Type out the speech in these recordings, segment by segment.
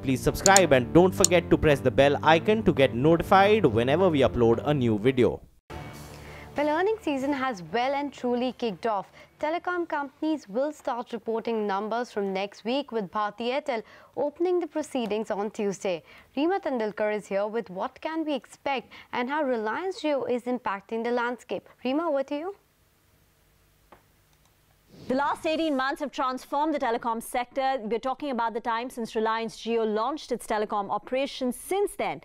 please subscribe and don't forget to press the bell icon to get notified whenever we upload a new video. Well, earnings season has well and truly kicked off. Telecom companies will start reporting numbers from next week, with Bharti Airtel opening the proceedings on Tuesday. Reema Tendulkar is here with what can we expect and how Reliance Jio is impacting the landscape. Reema, over to you. The last 18 months have transformed the telecom sector. We're talking about the time since Reliance Jio launched its telecom operations. Since then,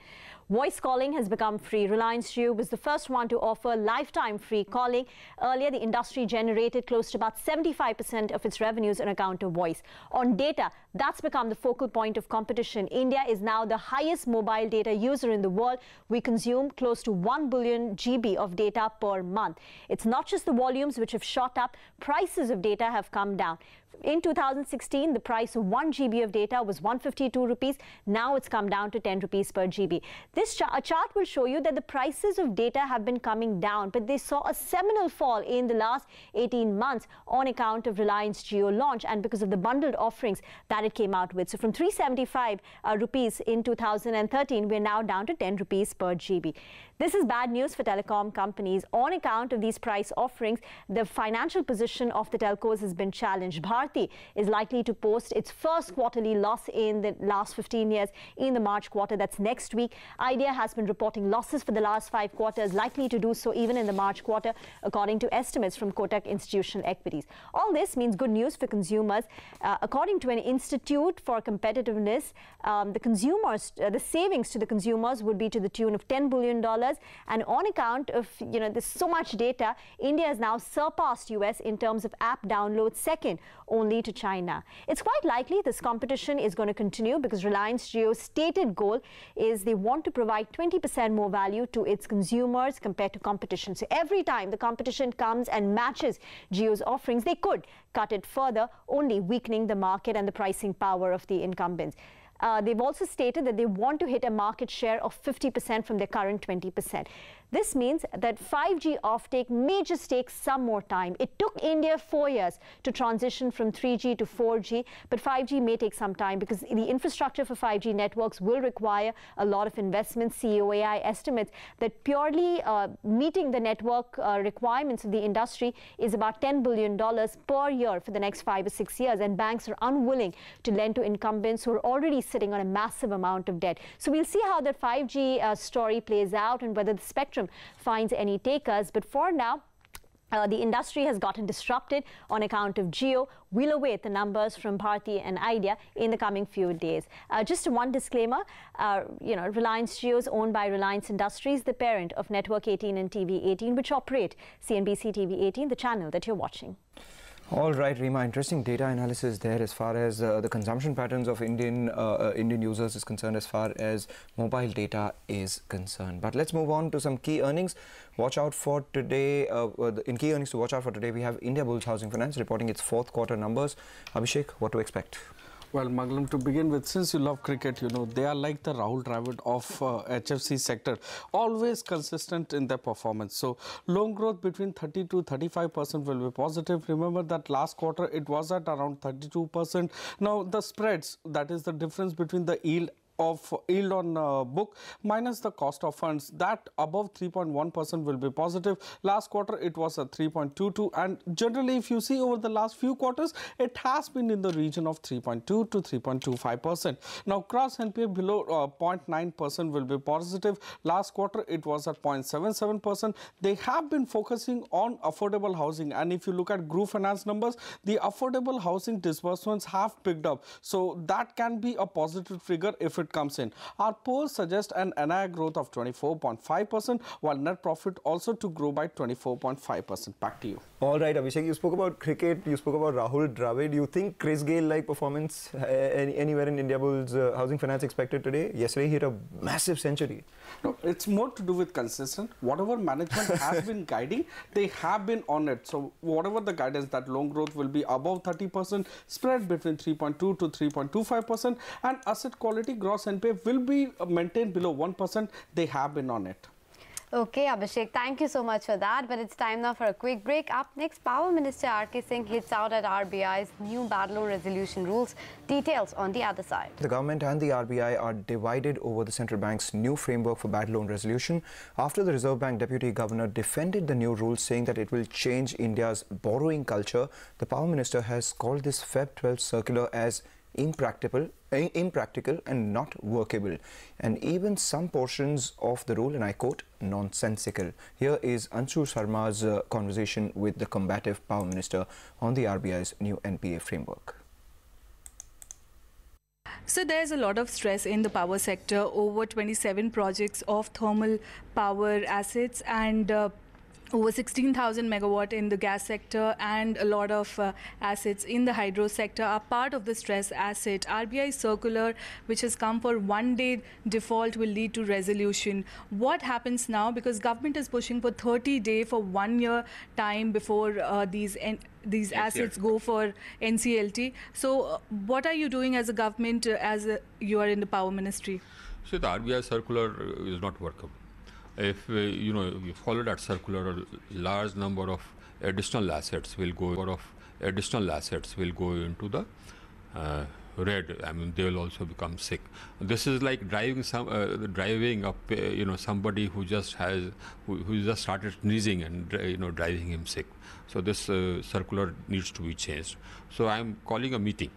voice calling has become free. Reliance Jio was the first one to offer lifetime free calling. Earlier, the industry generated close to about 75% of its revenues on account of voice. On data, that's become the focal point of competition. India is now the highest mobile data user in the world. We consume close to 1 billion GB of data per month. It's not just the volumes which have shot up, prices of data have come down. In 2016, the price of 1 GB of data was 152 rupees. Now it's come down to 10 rupees per GB. This chart will show you that the prices of data have been coming down, but they saw a seminal fall in the last 18 months on account of Reliance Jio launch and because of the bundled offerings that it came out with. So from 375 rupees in 2013, we're now down to 10 rupees per GB. This is bad news for telecom companies. On account of these price offerings, the financial position of the telcos has been challenged. Bharti is likely to post its first quarterly loss in the last 15 years in the March quarter. That's next week. Idea has been reporting losses for the last 5 quarters, likely to do so even in the March quarter, according to estimates from Kotak Institutional Equities. All this means good news for consumers. According to an Institute for Competitiveness, the savings to the consumers would be to the tune of $10 billion. And on account of, there's so much data, India has now surpassed US in terms of app downloads, second only to China. It's quite likely this competition is going to continue because Reliance Jio's stated goal is they want to provide 20% more value to its consumers compared to competition. So every time the competition comes and matches Jio's offerings, they could cut it further, only weakening the market and the pricing power of the incumbents. They've also stated that they want to hit a market share of 50% from their current 20%. This means that 5G offtake may just take some more time. It took India 4 years to transition from 3G to 4G, but 5G may take some time because the infrastructure for 5G networks will require a lot of investment. COAI estimates that purely meeting the network requirements of the industry is about $10 billion per year for the next 5 or 6 years, and banks are unwilling to lend to incumbents who are already sitting on a massive amount of debt. So we'll see how the 5G story plays out and whether the spectrum finds any takers. But for now, the industry has gotten disrupted on account of Jio. We'll await the numbers from Bharti and Idea in the coming few days. Just one disclaimer, Reliance Jio is owned by Reliance Industries, the parent of Network 18 and TV 18, which operate CNBC TV 18, the channel that you're watching. All right, Reema, interesting data analysis there as far as the consumption patterns of Indian users is concerned, as far as mobile data is concerned. But let's move on to some key earnings. Watch out for today. In key earnings to watch out for today, we have India Bulls Housing Finance reporting its 4th quarter numbers. Abhishek, what to expect? Well, Mangalam, to begin with, since you love cricket, they are like the Rahul Dravid of HFC sector, always consistent in their performance. So, loan growth between 30 to 35% will be positive. Remember that last quarter, it was at around 32%. Now, the spreads, that is the difference between the yield on book minus the cost of funds, that above 3.1% will be positive. Last quarter it was at 3.22, and generally if you see over the last few quarters it has been in the region of 3.2 to 3.25%. Now cross NPA below 0.9% will be positive. Last quarter it was at 0.77%. They have been focusing on affordable housing, and if you look at group finance numbers, the affordable housing disbursements have picked up, so that can be a positive figure if it comes in. Our polls suggest an NII growth of 24.5%, while net profit also to grow by 24.5%. Back to you. All right, Abhishek, you spoke about cricket, you spoke about Rahul Dravid. Do you think Chris Gayle-like performance anywhere in India Bulls Housing Finance expected today? Yesterday he hit a massive century. No, it's more to do with consistent. Whatever management has been guiding, they have been on it. So whatever the guidance, that loan growth will be above 30%, spread between 3.2 to 3.25%, and asset quality gross NPA will be maintained below 1%. They have been on it. Okay, Abhishek, thank you so much for that. But it's time now for a quick break. Up next, Power Minister R.K. Singh hits out at RBI's new bad loan resolution rules. Details on the other side. The government and the RBI are divided over the central bank's new framework for bad loan resolution after the Reserve Bank Deputy Governor defended the new rules, saying that it will change India's borrowing culture. The Power Minister has called this Feb 12 circular as impractical and not workable, and even some portions of the rule, and I quote, nonsensical. Here is Anshu Sharma's conversation with the combative Power Minister on the RBI's new NPA framework. So there's a lot of stress in the power sector. Over 27 projects of thermal power assets and over 16,000 megawatt in the gas sector, and a lot of assets in the hydro sector are part of the stress asset. RBI circular, which has come for one-day default, will lead to resolution. What happens now? Because government is pushing for 30-day for 1 year time before these assets go for NCLT. So what are you doing as a government you are in the power ministry? So the RBI circular is not workable. If you follow that circular, a large number of additional assets will go into the red. I mean, they will also become sick. This is like driving up somebody who just started sneezing and driving him sick. So this circular needs to be changed. So I am calling a meeting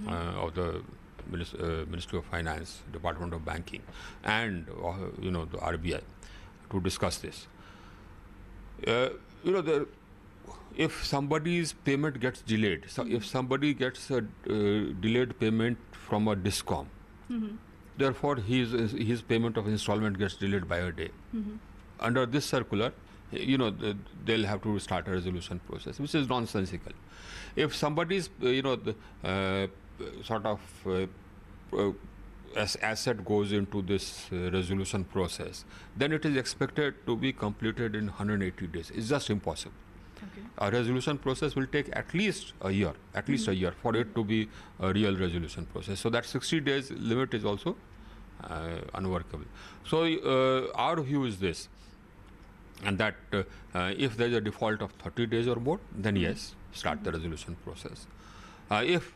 of the Ministry of Finance, Department of Banking, and the RBI to discuss this. If somebody's payment gets delayed, so if somebody gets a delayed payment from a discom, therefore his payment of installment gets delayed by a day. Under this circular, they'll have to start a resolution process, which is nonsensical. If somebody's asset goes into this resolution process, then it is expected to be completed in 180 days. It's just impossible. Okay. A resolution process will take at least a year, for it to be a real resolution process. So that 60 days limit is also unworkable. So our view is this, and that if there is a default of 30 days or more, then yes, start the resolution process. If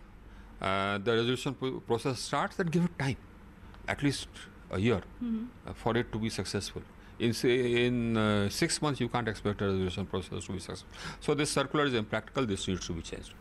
the resolution process starts, then give it time, at least a year, for it to be successful. In 6 months, you can't expect a resolution process to be successful. So this circular is impractical. This needs to be changed.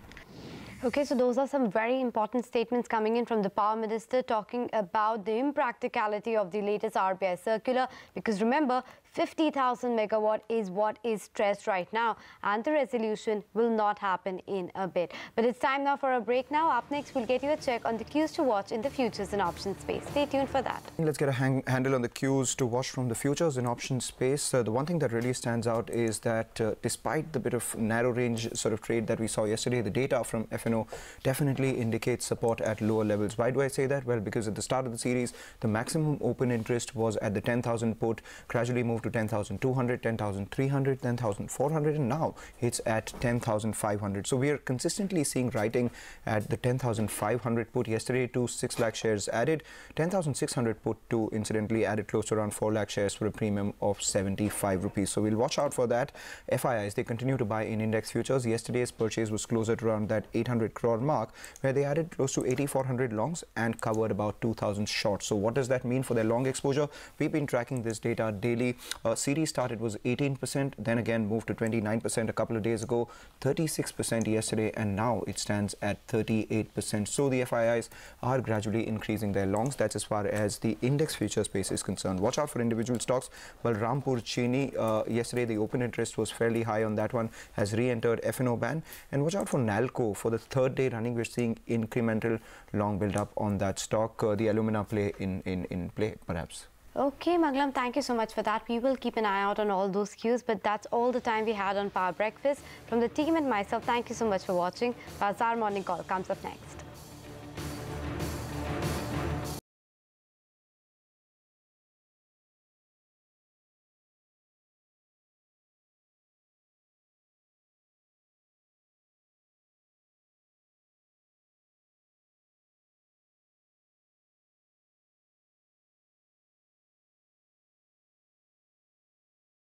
Okay, so those are some very important statements coming in from the Power Minister talking about the impracticality of the latest RBI circular, because remember, 50,000 megawatt is what is stressed right now, and the resolution will not happen in a bit. But it's time now for a break now. Up next, we'll get you a check on the cues to watch in the futures and options space. Stay tuned for that. Let's get a handle on the cues to watch from the futures and options space. The one thing that really stands out is that despite the bit of narrow range sort of trade that we saw yesterday, the data from FNO definitely indicates support at lower levels. Why do I say that? Well, because at the start of the series, the maximum open interest was at the 10,000 put, gradually moved to 10,200, 10,300, 10,400, and now it's at 10,500. So we are consistently seeing writing at the 10,500 put. Yesterday, 6 lakh shares added. 10,600 put to incidentally added close to around 4 lakh shares for a premium of 75 rupees. So we'll watch out for that. FIIs, they continue to buy in index futures. Yesterday's purchase was close at around that 800 crore mark, where they added close to 8,400 longs and covered about 2,000 shorts. So what does that mean for their long exposure? We've been tracking this data daily. CD started was 18%, then again moved to 29% a couple of days ago, 36% yesterday, and now it stands at 38%. So the FIIs are gradually increasing their longs. That's as far as the index future space is concerned. Watch out for individual stocks. Well, Rampur Chini, yesterday the open interest was fairly high on that one, has re-entered FNO ban. And watch out for Nalco. For the third day running, we're seeing incremental long build-up on that stock. The alumina play in play, perhaps. Okay, Mangalam, thank you so much for that. We will keep an eye out on all those cues, but that's all the time we had on Power Breakfast. From the team and myself, thank you so much for watching. Bazaar Morning Call comes up next.